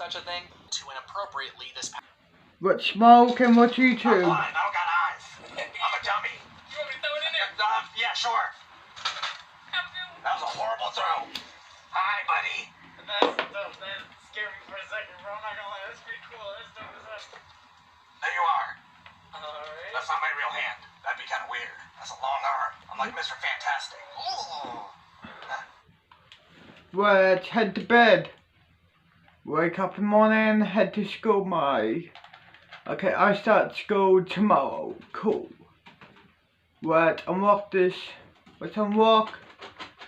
such a thing. Too inappropriately this past. What smoke and what YouTube? I'm blind, I don't got eyes. I'm a dummy. You want me to throw it in there? Yeah, sure. That was a horrible throw. Hi, buddy. That scared me for a second, bro. I'm not gonna lie. That's pretty cool. That's dope as that. There you are. Alright. That's not my real hand. That'd be kind of weird. That's a long arm. I'm like Mr. Fantastic. Ooh. Let's head to bed. Wake up in the morning, head to school, Okay, I start school tomorrow. Cool. Let's unlock this. Let's unlock.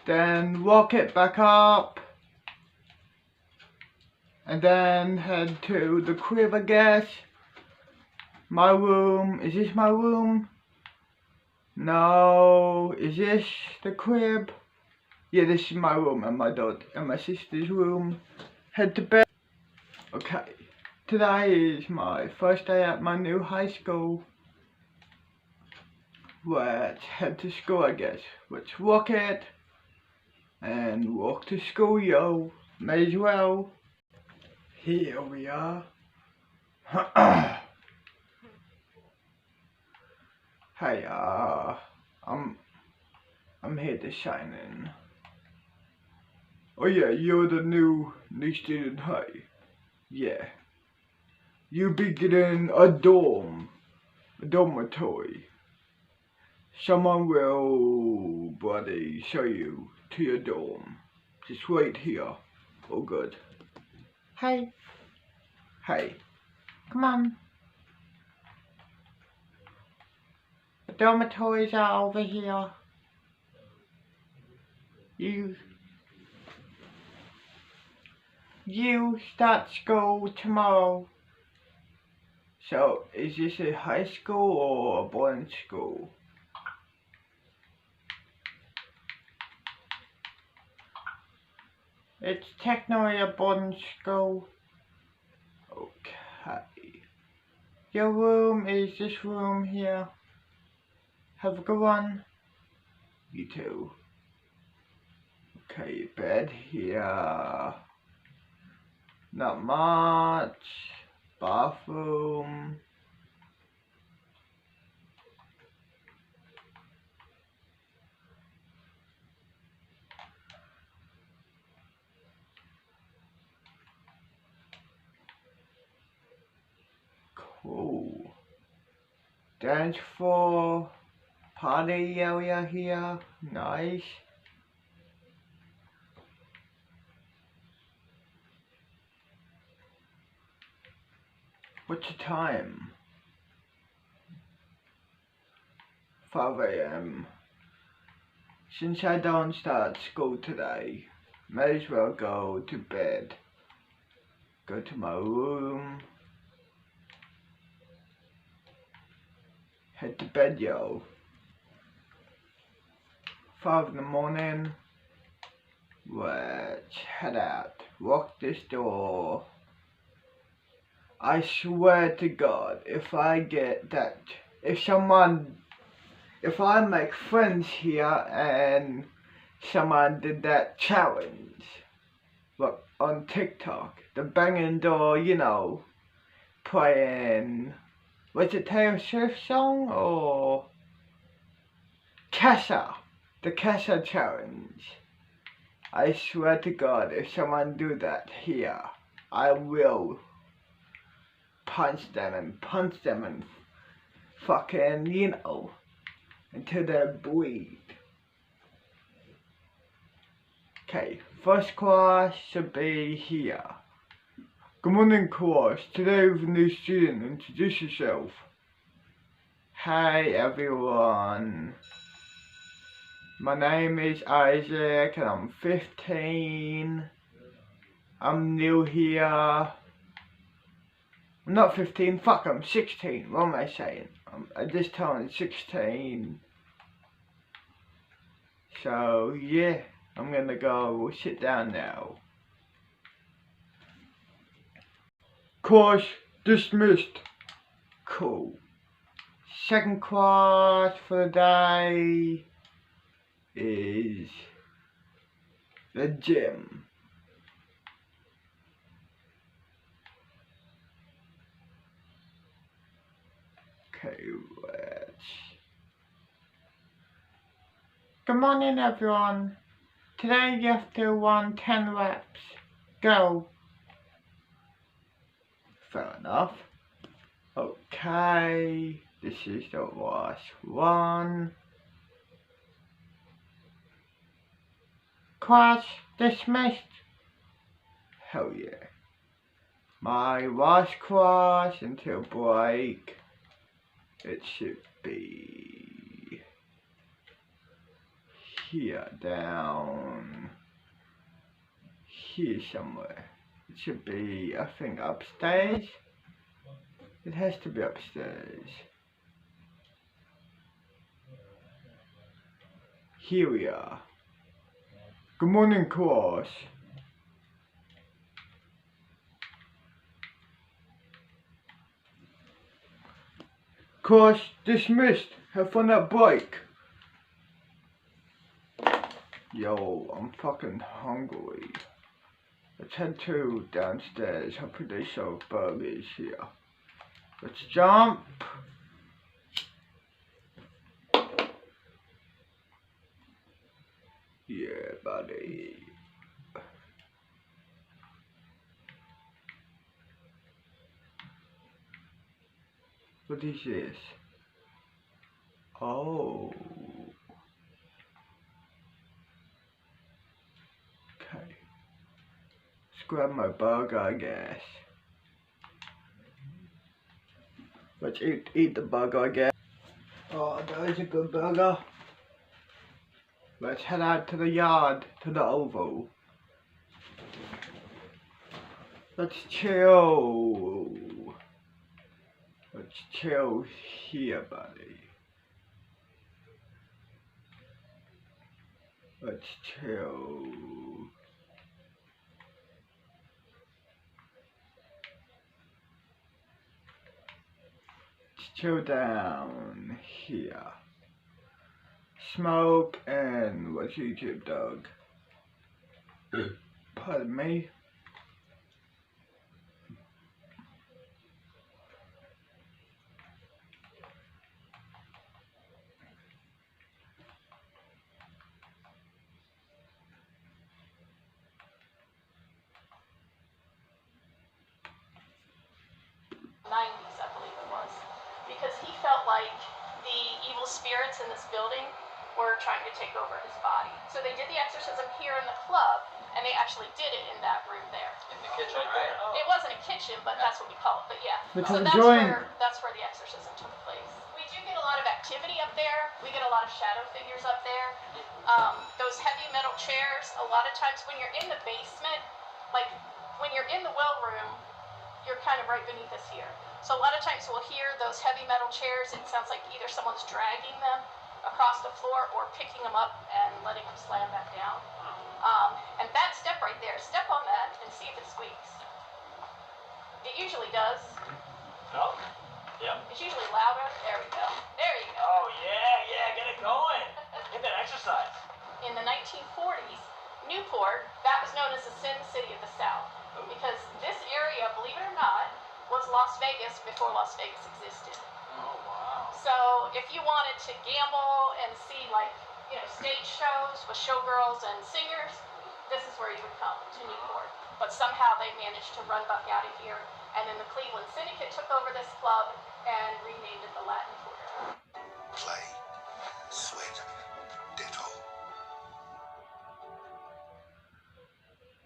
Then lock it back up. And then head to the crib, I guess. My room. Is this my room? No. Is this the crib? Yeah, this is my room and my dad and my sister's room. Head to bed. Okay. Today is my first day at my new high school. Let's head to school, I guess. Let's walk it. And walk to school, yo. May as well. Here we are. Hey, I'm here to sign in. Oh yeah, you're the new student, hey. Yeah. You'll be getting a dormitory. Someone will, buddy, show you to your dorm. Just wait here. Oh good. Hey. Hey. Come on. The dormitories are over here. You start school tomorrow. So, is this a high school or a boarding school? It's technically a boarding school. Okay. Your room is this room here. Have a good one. You too. Okay, bed here. Not much. Bathroom. Cool. Dance floor. Party area here. Nice. What's the time? 5 AM. Since I don't start school today, may as well go to bed. Go to my room. Head to bed, yo. 5 in the morning. Let's head out. Lock this door. I swear to God, if I make friends here and someone did that challenge, look, on TikTok, the banging door, you know, playing, was it Taylor Swift song or the Casa challenge. I swear to God, if someone do that here, I will punch them and fucking, you know, until they bleed. Okay, first class should be here. Good morning, class. Today with a new student. Introduce yourself. Hi everyone. My name is Isaac and I'm 15. I'm new here. I'm not 15, fuck, I'm 16. What am I saying? I just turned 16. So, yeah, I'm gonna go sit down now. Class dismissed. Cool. Second class for the day is the gym. Okay, let's... Good morning, everyone. Today you have to run 10 reps. Go. Fair enough. Okay, this is the last one. Class dismissed. Hell yeah. My last class until break. It should be here, down here somewhere. It should be, I think, upstairs. It has to be upstairs. Here we are. Good morning, class. Class dismissed. Have fun at break. Yo, I'm fucking hungry. Let's head to downstairs. I'm pretty sure burgers here. Let's jump. Yeah, buddy. What is this? Oh. Okay. Let's grab my burger, I guess. Let's eat the burger, I guess. Oh, that is a good burger. Let's head out to the yard, to the oval. Let's chill. Let's chill here, buddy. Let's chill. Let's chill down here. Smoke and watch YouTube, dog. Pardon me. '90s, I believe it was, because he felt like the evil spirits in this building were trying to take over his body. So they did the exorcism here in the club, and they actually did it in that room there. In the kitchen, right? Oh. It wasn't a kitchen, but that's what we call it. But yeah, Which so is that's where the exorcism took place. We do get a lot of activity up there. We get a lot of shadow figures up there. Those heavy metal chairs. A lot of times when you're in the basement, like when you're in the well room, you're kind of right beneath us here. So a lot of times we'll hear those heavy metal chairs. It sounds like either someone's dragging them across the floor or picking them up and letting them slam back down. And that step right there, step on that and see if it squeaks. It usually does. No? Yep. It's usually louder. There we go. There you go. Oh, yeah, get it going. Get that exercise. In the 1940s, Newport, that was known as the Sin City of the South. Because this area, believe it or not, was Las Vegas before Las Vegas existed. Oh, wow. So if you wanted to gamble and see, like, you know, stage shows with showgirls and singers, this is where you would come, to Newport. But somehow they managed to run back out of here, and then the Cleveland Syndicate took over this club and renamed it the Latin Quarter. Play, sweat, ditto.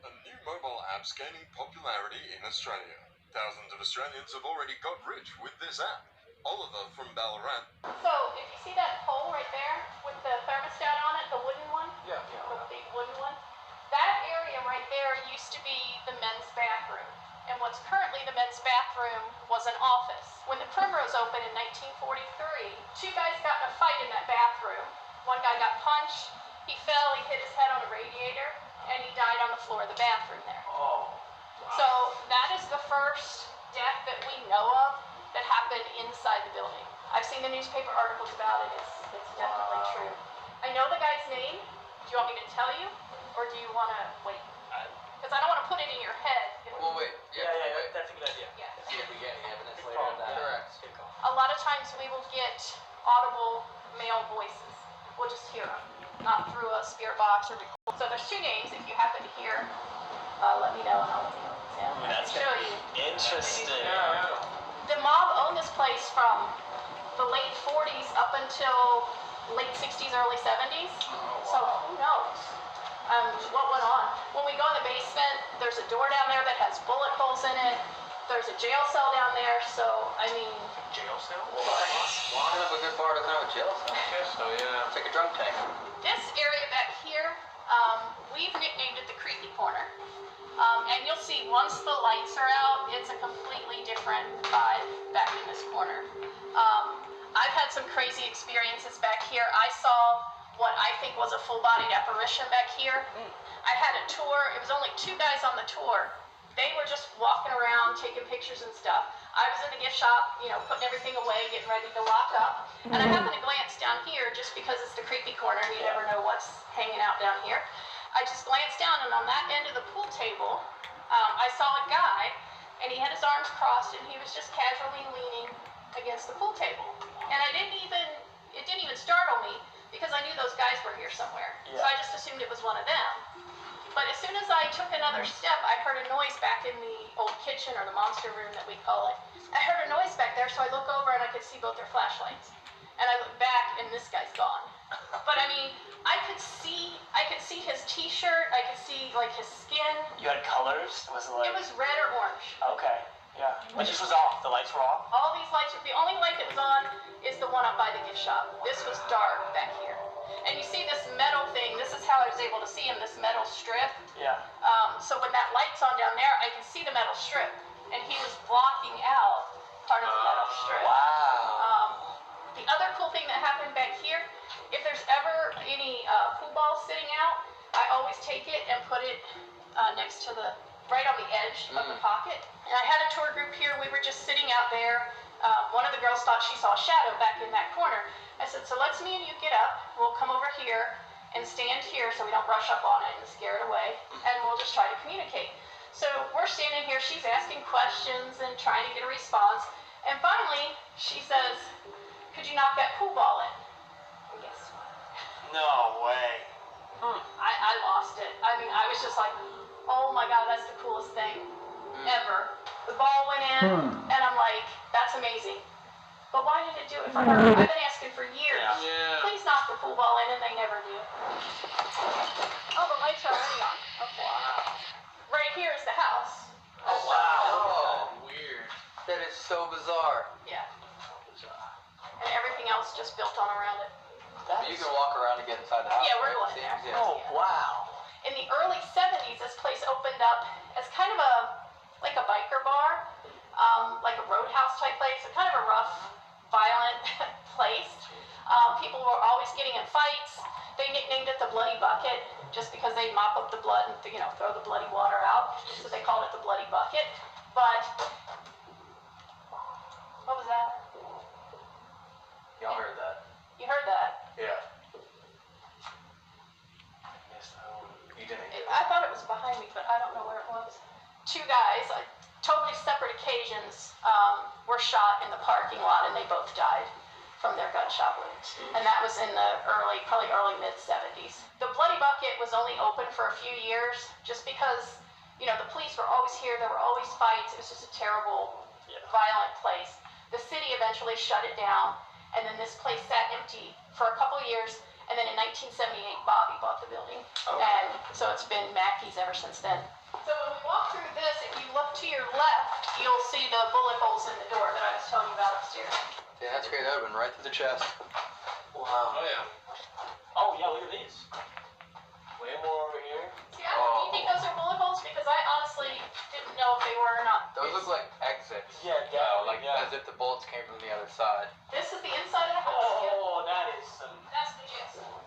A new mobile app's gaining popularity in Australia. Thousands of Australians have already got rich with this app. Oliver from Ballarat. So if you see that pole right there with the thermostat on it, the wooden one, Yeah. the big wooden one, that area right there used to be the men's bathroom. And what's currently the men's bathroom was an office. When the Primrose opened in 1943, two guys got in a fight in that bathroom. One guy got punched, he fell, he hit his head on a radiator, and he died on the floor of the bathroom there. Oh, wow. So that is the first death that we know of that happened inside the building. I've seen the newspaper articles about it. It's definitely true. I know the guy's name. Do you want me to tell you, or do you want to wait? Because I don't want to put it in your head. We'll wait. Yeah, We'll wait. that's a good idea. Yeah. See if we get any evidence later of that. Correct. A lot of times we will audible male voices. We'll just hear them, not through a spirit box or record. So there's 2 names. If you happen to hear, let me know and I'll let you know. I can show you. Interesting. The mob owned this place from the late 40s up until late 60s, early 70s. So who knows what went on. When we go in the basement, there's a door down there that has bullet holes in it. There's a jail cell down there. So, I mean... Jail cell? Kind of a good bar to kind of a jail cell. So, yeah. It's like a drunk tank. This area back here, we've nicknamed it the creepy corner. And you'll see once the lights are out, it's a completely different vibe back in this corner. I've had some crazy experiences back here. I saw what I think was a full-bodied apparition back here. I had a tour. It was only 2 guys on the tour. They were just walking around, taking pictures and stuff. I was in the gift shop, you know, putting everything away, getting ready to lock up. And I happened to glance down here just because it's the creepy corner and you never know what's hanging out down here. I just glanced down, and on that end of the pool table, I saw a guy, and he had his arms crossed, and he was just casually leaning against the pool table. And it didn't even startle me, because I knew those guys were here somewhere. So I just assumed it was one of them. But as soon as I took another step, I heard a noise back in the old kitchen, or the monster room that we call it. I heard a noise back there, so I look over and I could see both their flashlights. And I look back, and this guy's gone. But I mean, I could see his t-shirt, I could see like his skin. You had colors? Was it like... It was red or orange. Okay, yeah. But this was off. The lights were off? All these lights, the only light that was on is the one up by the gift shop. This was dark back here. And you see this metal thing, this is how I was able to see him, this metal strip. Yeah. So when that light's on down there, I can see the metal strip. And he was blocking out part of the metal strip. Wow. The other cool thing that happened back here, if there's ever any pool balls sitting out, I always take it and put it next to right on the edge of the pocket. And I had a tour group here, we were just sitting out there. One of the girls thought she saw a shadow back in that corner. I said, so let's me and you get up, we'll come over here and stand here so we don't rush up on it and scare it away, and we'll just try to communicate. So we're standing here, she's asking questions and trying to get a response, and finally she says, could you knock that pool ball in? And guess what? No way. I lost it. I mean, I was just like, oh my God, that's the coolest thing ever. The ball went in, and I'm like, that's amazing. But why did it do it for her? I've been asking for years. Yeah. Please knock the pool ball in, and they never do. Oh, the lights are already on. Okay. Wow. Right here is the house. Oh, wow. Weird. That is so bizarre. Yeah. And everything else just built on around it. You can walk around and get inside the house. Yeah, we're right? going there. Yeah. Oh, wow. In the early 70s, this place opened up as kind of like a biker bar, like a roadhouse type place, a kind of a rough, violent place. People were always getting in fights. They nicknamed it the Bloody Bucket just because they mop up the blood and, you know, throw the bloody water out. So they called it the Bloody Bucket. But, what was that? Y'all heard that? You heard that? Yeah. You didn't. I thought it was behind me, but I don't know where it was. 2 guys, totally separate occasions, were shot in the parking lot, and they both died from their gunshot wounds. And that was in the probably early mid-70s. The Bloody Bucket was only open for a few years, just because, you know, the police were always here, there were always fights, it was just a terrible, violent place. The city eventually shut it down, and then this place sat empty for a couple years, and then in 1978, Bobby bought the building. And so it's been Mackey's ever since then. So when we walk through this, if you look to your left, you'll see the bullet holes in the door that I was telling you about upstairs. Yeah, that's great. That would have been right through the chest. Wow. Oh, yeah. Oh, yeah, look at these. Way more over here. See, do you think those are bullet holes? Because I honestly didn't know if they were or not. Those look like exits. Yeah, Like as if the bullets came from the other side. This is the inside of the house. Oh, that is some... That's the jail cell.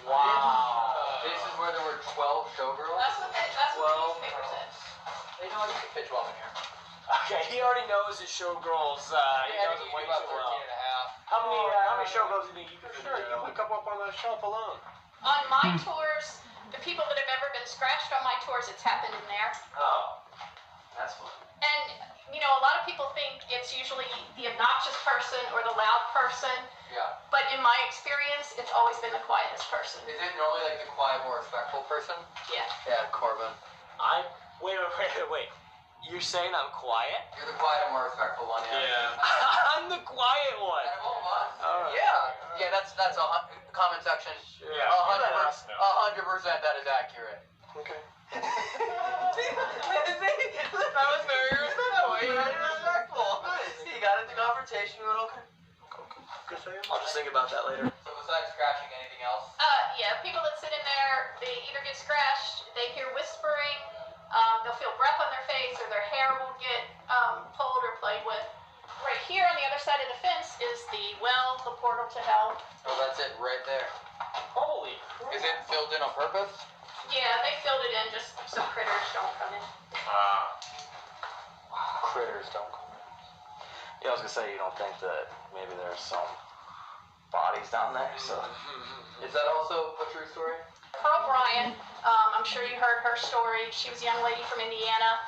Wow. This is where there were 12 showgirls? That's what the newspaper said. They know you can pitch well in here. Okay, he already knows his showgirls. He knows them way too well. How many showgirls do you think you could Sure, you can pick up on that shelf alone. On my tours, the people that have ever been scratched on my tours, it's happened in there. Oh, that's fun. And, you know, a lot of people think it's usually the obnoxious person or the loud person. Yeah. But in my experience, it's always been the quietest person. Is it normally like the quiet, more respectful person? Yeah. Yeah, Corbin. Wait. You're saying I'm quiet? You're the quiet and more respectful one, yeah. I'm the quiet one. Out of all of us? Alright. Yeah, that's a comment section. Yeah. 100%, 100% that is accurate. Okay. That was very respectful. You're very respectful. He got into confrontation. You went, okay. I'll just think about that later. So besides scratching, anything else? Yeah, people that sit in there, they either get scratched, they hear whispering, they'll feel breath on their face, or their hair will get pulled or played with. Right here on the other side of the fence is the well, the portal to hell. Oh, that's it right there. Holy. Is it filled in on purpose? Yeah, they filled it in just so critters don't come in. Critters don't come in. Yeah, I was gonna say, you don't think that maybe there's some bodies down there, so. Is that also a true story? Pearl Bryan, I'm sure you heard her story. She was a young lady from Indiana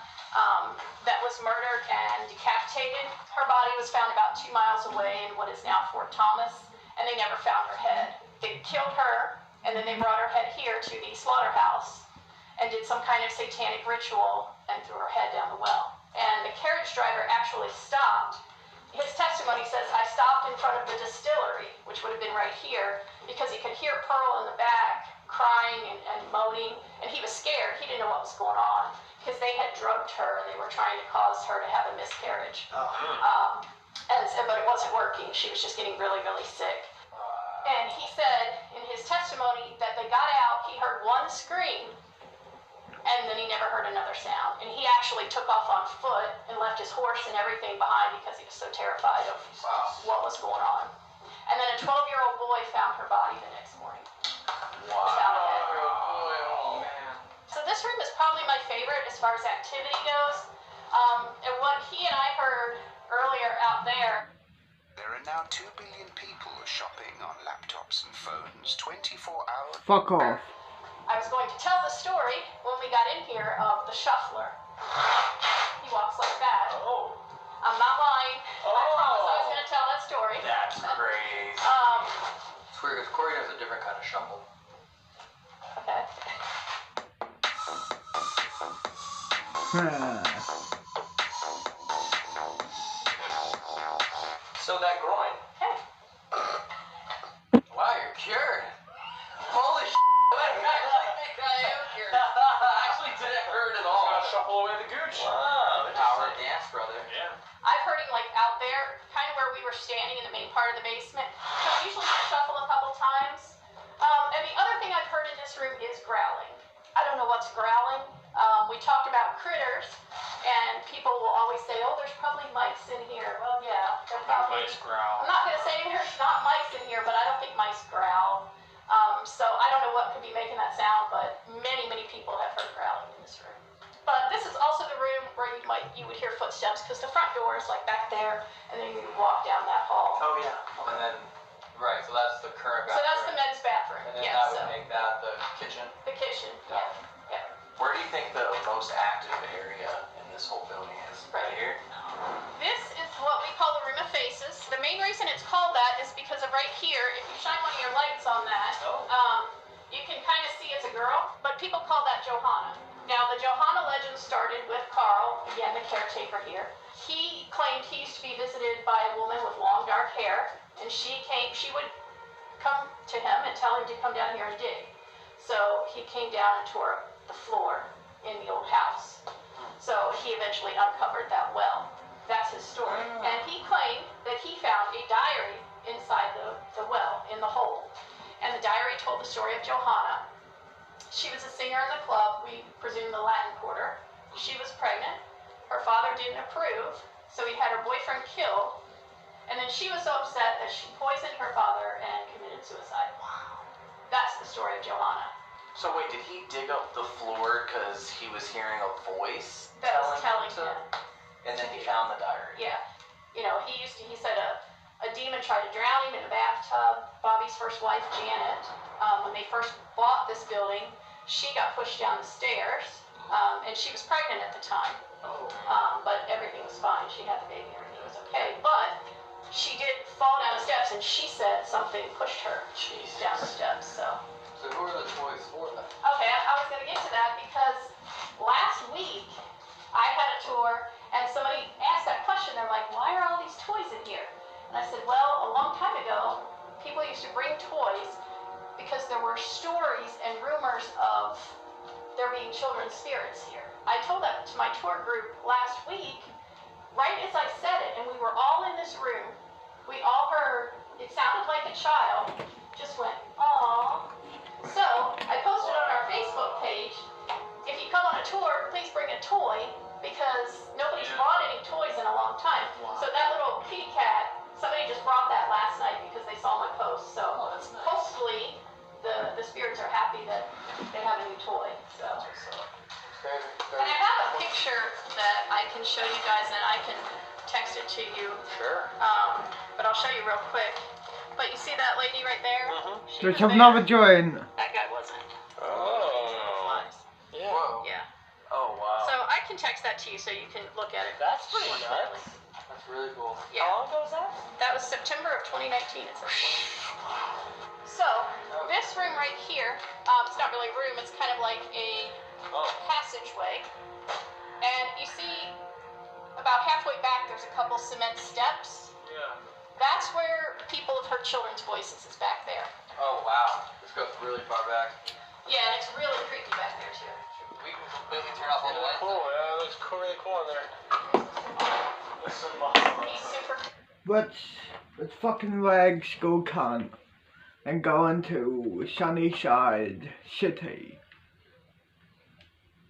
that was murdered and decapitated. Her body was found about 2 miles away in what is now Fort Thomas, and they never found her head. They killed her, and then they brought her head here to the slaughterhouse and did some kind of satanic ritual and threw her head down the well. And the carriage driver actually stopped. His testimony says, I stopped in front of the distillery, which would have been right here, because he could hear Pearl in the back crying and moaning, and he was scared. He didn't know what was going on, because they had drugged her, and they were trying to cause her to have a miscarriage. But it wasn't working. She was just getting really, really sick. And he said in his testimony that they got out, he heard one scream, and then he never heard another sound. And he actually took off on foot and left his horse and everything behind because he was so terrified of what was going on. And then a 12-year-old boy found her body the next morning. Without a head. Oh, man. So this room is probably my favorite as far as activity goes. And what he and I heard earlier out there. There are now 2 billion people shopping on laptops and phones 24 hours. Fuck off. I was going to tell the story when we got in here of the shuffler. He walks like that. Oh. I'm not lying. I promise I was going to tell that story. That's crazy. It's weird because Corey knows a different kind of shuffle. Okay. So that groin. Hey. Wow, you're cured. Holy shit. I am cured. Actually didn't hurt at all. Shuffle away the gooch. Wow. Power dance, brother. Yeah. I've heard him like out there, kind of where we were standing in the main part of the basement. He'll usually shuffle a couple times. And the other thing I've heard in this room is growling. I don't know what's growling. We talked about critters, and people will always say, oh, there's probably mice in here. Well, yeah, they're probably... Mice growl. I'm not going to say there's not mice in here, but I don't think mice growl. So I don't know what could be making that sound, but many, many people have heard growling in this room. But this is also the room where you would hear footsteps, because the front door is like back there, and then you walk down that hall. Oh, yeah. And then, right, so that's the current bathroom. So that's the men's bathroom. And then Yeah, that so would make that the kitchen. the kitchen. Yeah. Yeah. Where do you think the most active area in this whole building is? Right here? This is what we call the room of faces. The main reason it's called that is because of right here. If you shine one of your lights on that, you can kind of see it's a girl, but people call that Johanna. Now, the Johanna legend started with Carl, again, the caretaker here. He claimed he used to be visited by a woman with long dark hair, and she would come to him and tell him to come down here and dig. So he came down and tore up the floor in the old house. So he eventually uncovered that well. That's his story. And he claimed that he found a diary inside the well, in the hole. And the diary told the story of Johanna. She was a singer in the club, we presume the Latin Quarter. She was pregnant. Her father didn't approve, so he had her boyfriend killed. And then she was so upset that she poisoned her father and committed suicide. Wow. That's the story of Johanna. So wait, did he dig up the floor because he was hearing a voice That was telling him. And then he found the diary. Yeah. You know, he said a demon tried to drown him in a bathtub. Bobby's first wife, Janet, when they first bought this building, she got pushed down the stairs, and she was pregnant at the time. But everything was fine. She had the baby, everything was okay. But she did fall down the steps, and she said something pushed her down the steps. So who are the toys for then? okay, I was going to get to that because last week I had a tour, and somebody asked that question. They're like, "Why are all these toys in here?" And I said, "Well, a long time ago, people used to bring toys because there were stories and rumors of there being children's spirits here." I told that to my tour group last week, right as I said it, and we were all in this room. We all heard, it sounded like a child just went, "Aww." So I posted on our Facebook page, if you come on a tour, please bring a toy, because nobody's brought any toys in a long time. So that little kitty cat, somebody just brought that last night because they saw my post. So hopefully the spirits are happy that they have a new toy. So. And I have a picture that I can show you guys, and I can text it to you. Sure. But I'll show you real quick. But you see that lady right there? She Which was I've there. never joined. That guy wasn't. Oh. Yeah. Whoa. Yeah. Oh, wow. So I can text that to you so you can look at it. That's pretty more nuts. clearly. That's really cool. Yeah. How long ago was that? That was September of 2019. It says. So this room right here, it's not really a room. It's kind of like a passageway, and you see about halfway back there's a couple cement steps. Yeah. That's where people have heard children's voices, is back there. Oh, wow. This goes really far back. Yeah, and it's really creepy back there too. We can completely turn off all the lights. Cool, yeah, it looks really cool in there. He's super. Let's fucking rag school cunt and go into Sunnyside City.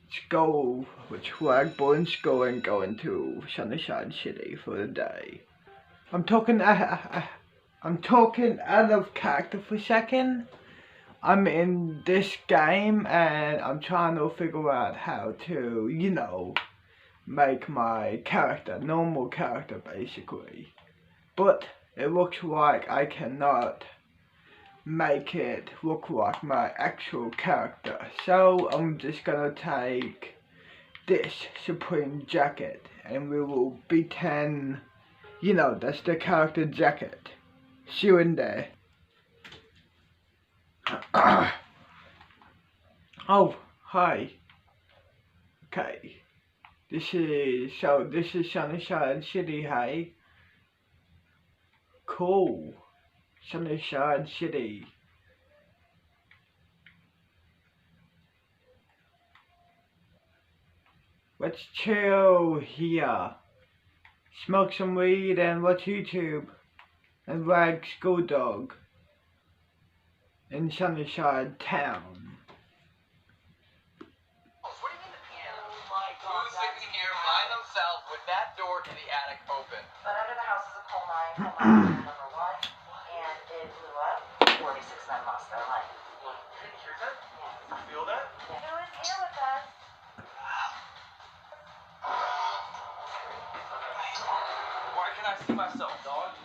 Let's go with rag boy in school and go into Sunnyside City for the day. I'm talking out of character for a second. I'm in this game and I'm trying to figure out how to, you know, make my character, normal character basically. But it looks like I cannot make it look like my actual character. So I'm just gonna take this Supreme jacket and we will pretend, you know, that's the character jacket. See you in there. Oh, hi. Okay. This is Sunnyside City, hey? Cool. Sunnyside City. Let's chill here. Smoke some weed and watch YouTube. And rag school dog. In Sunnyside Town. Who's sitting here by themselves with that door to the attic open? But under the house is a coal mine, number 1, and it blew up. 46 men lost their life. Can you hear that? Yeah. You feel that? Who is here with us? Why can't I see myself, dog?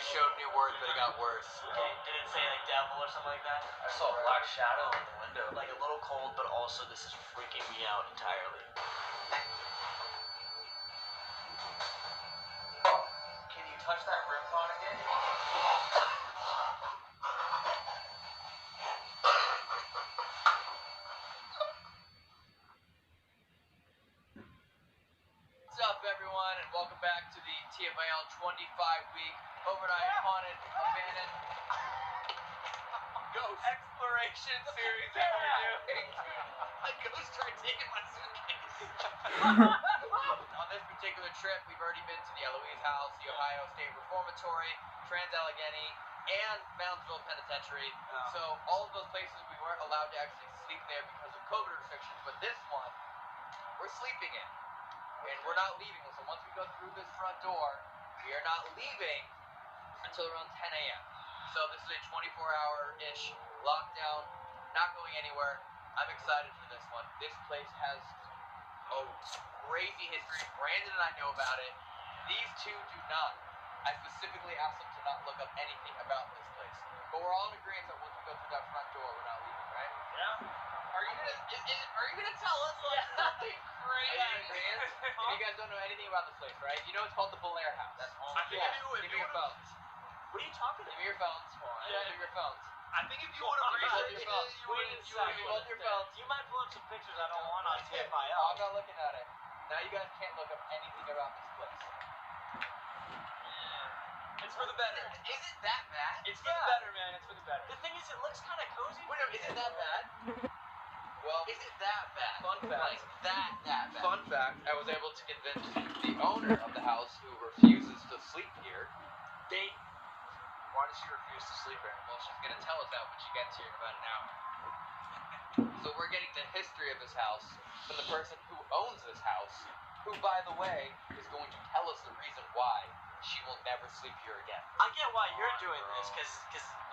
Showed me words, but it got worse. Did it say like devil or something like that? I saw a black shadow in the window. Like a little cold, but also this is freaking me out entirely. Can you touch that ribbon again? What's up, everyone, and welcome back to the TFIL 25-week overnight haunted abandoned ghost exploration series that we're doing. A ghost tried taking my suitcase. On this particular trip, we've already been to the Eloise House, the Ohio State Reformatory, Trans-Allegheny, and Moundsville Penitentiary. So all of those places we weren't allowed to actually sleep there because of COVID restrictions, but this one, we're sleeping in. And we're not leaving. So once we go through this front door, we are not leaving until around 10 a.m. So this is a 24-hour-ish lockdown, not going anywhere. I'm excited for this one. This place has a crazy history. Brandon and I know about it. These two do not. I specifically asked them to not look up anything about this place. But we're all in agreement that once we go through that front door, we're not leaving, right? Yeah. Are you gonna tell us like something crazy? If you guys don't know anything about this place, right? You know it's called the Belair House. That's all. I think if Give me your phones. What are you talking Give about? me your phones. Yeah. Give me your phones. I think if you want to research it, you Wait a would. second. Give me both your phones. You might pull up some pictures I don't want on I'm TFIL. not looking at it. Now you guys can't look up anything about this place. It's for the better. Is it that bad? It's for the better, man. It's for the better. The thing is, it looks kind of cozy. Wait, no, is it that bad? Well, is it that bad? Fun fact. Like, that bad. Fun fact, I was able to convince the owner of the house, who refuses to sleep here. Why does she refuse to sleep here? Well, she's going to tell us that when she gets here in about an hour. So we're getting the history of this house from the person who owns this house, who, by the way, is going to tell us the reason why she will never sleep here again. I get why you're doing this, because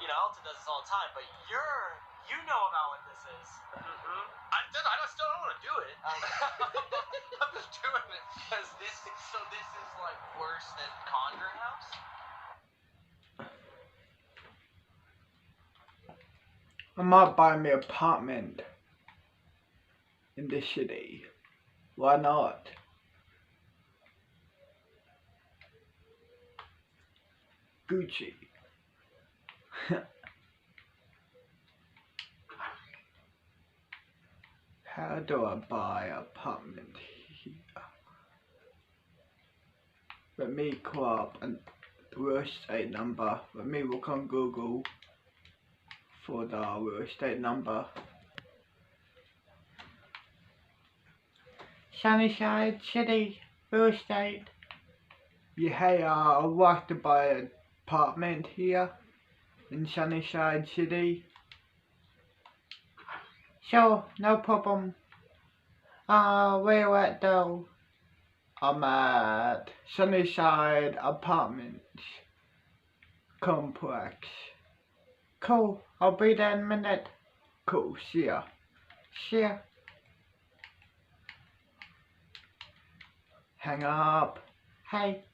you know, Elton does this all the time, but you know about what this is. I still don't want to do it. I'm just doing it because this is like worse than Conjuring House? I might buy me an apartment in the city. Why not? Gucci. How do I buy an apartment here? Let me call up a real estate number. Let me look on Google for the real estate number. Sunnyside City real estate. Yeah, hey, I'd like to buy an apartment here in Sunnyside City. Sure, no problem. Where you at though? I'm at Sunnyside Apartments Complex. Cool, I'll be there in a minute. Cool, see ya. See ya. Hang up. Hey,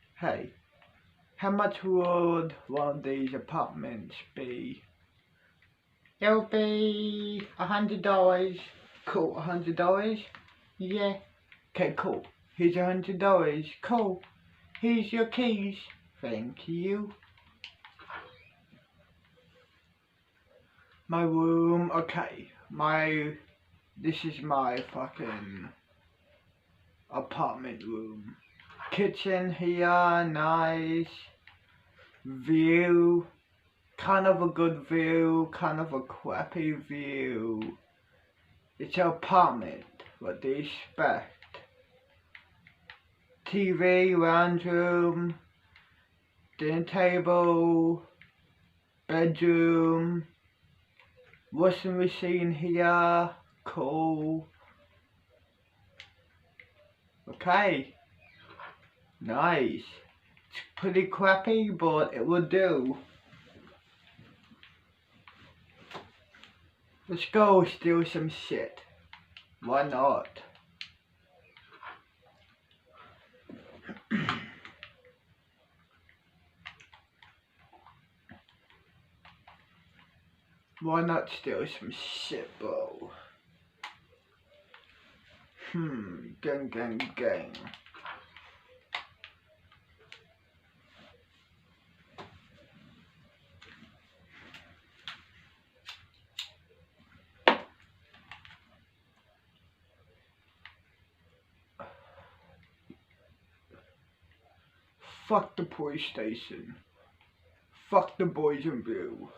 how much would one of these apartments be? It'll be $100. Cool, $100? Yeah. Okay, cool. Here's $100. Cool. Here's your keys. Thank you. My room, okay. This is my fucking apartment room. Kitchen here, nice. View. Kind of a good view, kind of a crappy view. It's an apartment, what do you expect? TV, lounge room, dinner table, bedroom, washing machine here, cool. Okay, nice. It's pretty crappy, but it will do. Let's go steal some shit. Why not? Why not steal some shit, bro? Gang. Fuck the police station. Fuck the boys in blue.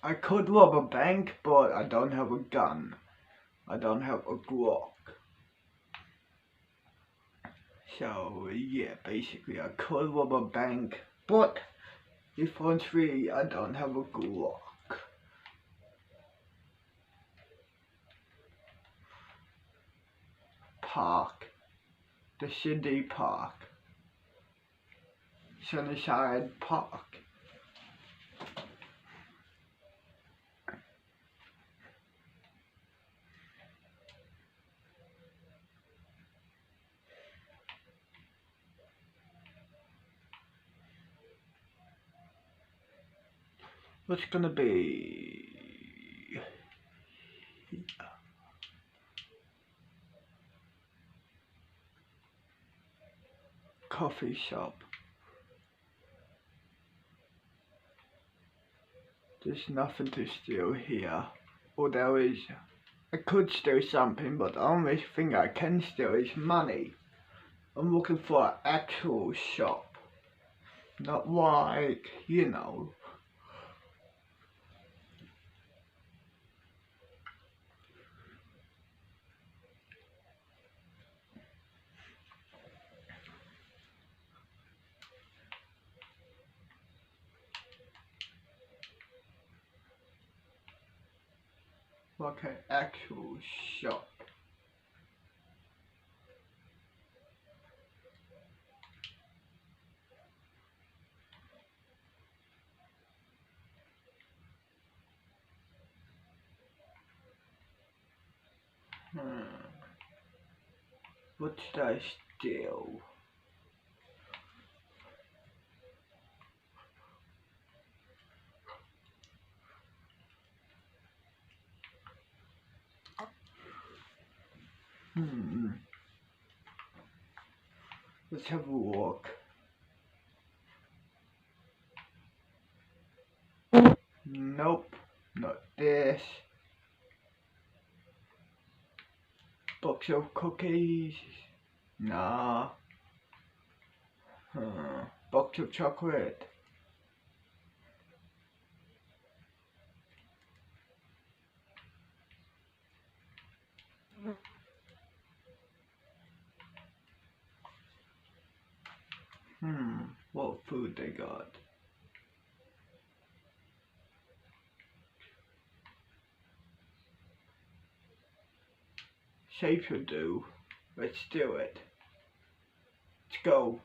I could rob a bank, but I don't have a gun. I don't have a Glock. So yeah, basically I could rob a bank, but if on three I don't have a Glock. Park. The city park. Sunnyside Park. What's gonna be coffee shop? There's nothing to steal here. Or there is. I could steal something, but the only thing I can steal is money. I'm looking for an actual shop. Not like, you know. Like an actual shop. What should I steal? Let's have a walk. Nope, not this. Box of cookies. Nah. Box of chocolate. What food they got? Safe will do. Let's do it. Let's go.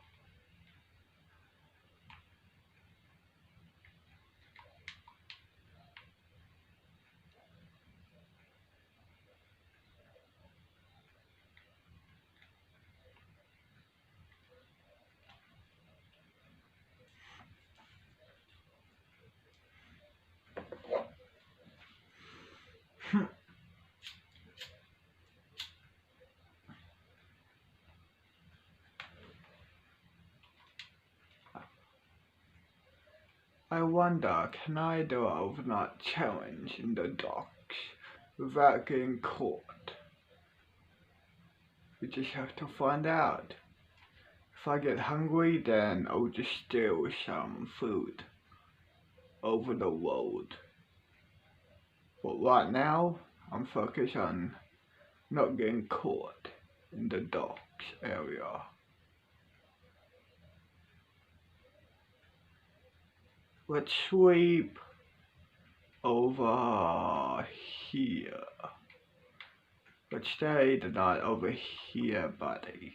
I wonder, can I do an overnight challenge in the docks without getting caught? We just have to find out. If I get hungry, then I'll just steal some food over the road. But right now, I'm focused on not getting caught in the docks area. Let's sweep over here. Let's stay the night over here, buddy.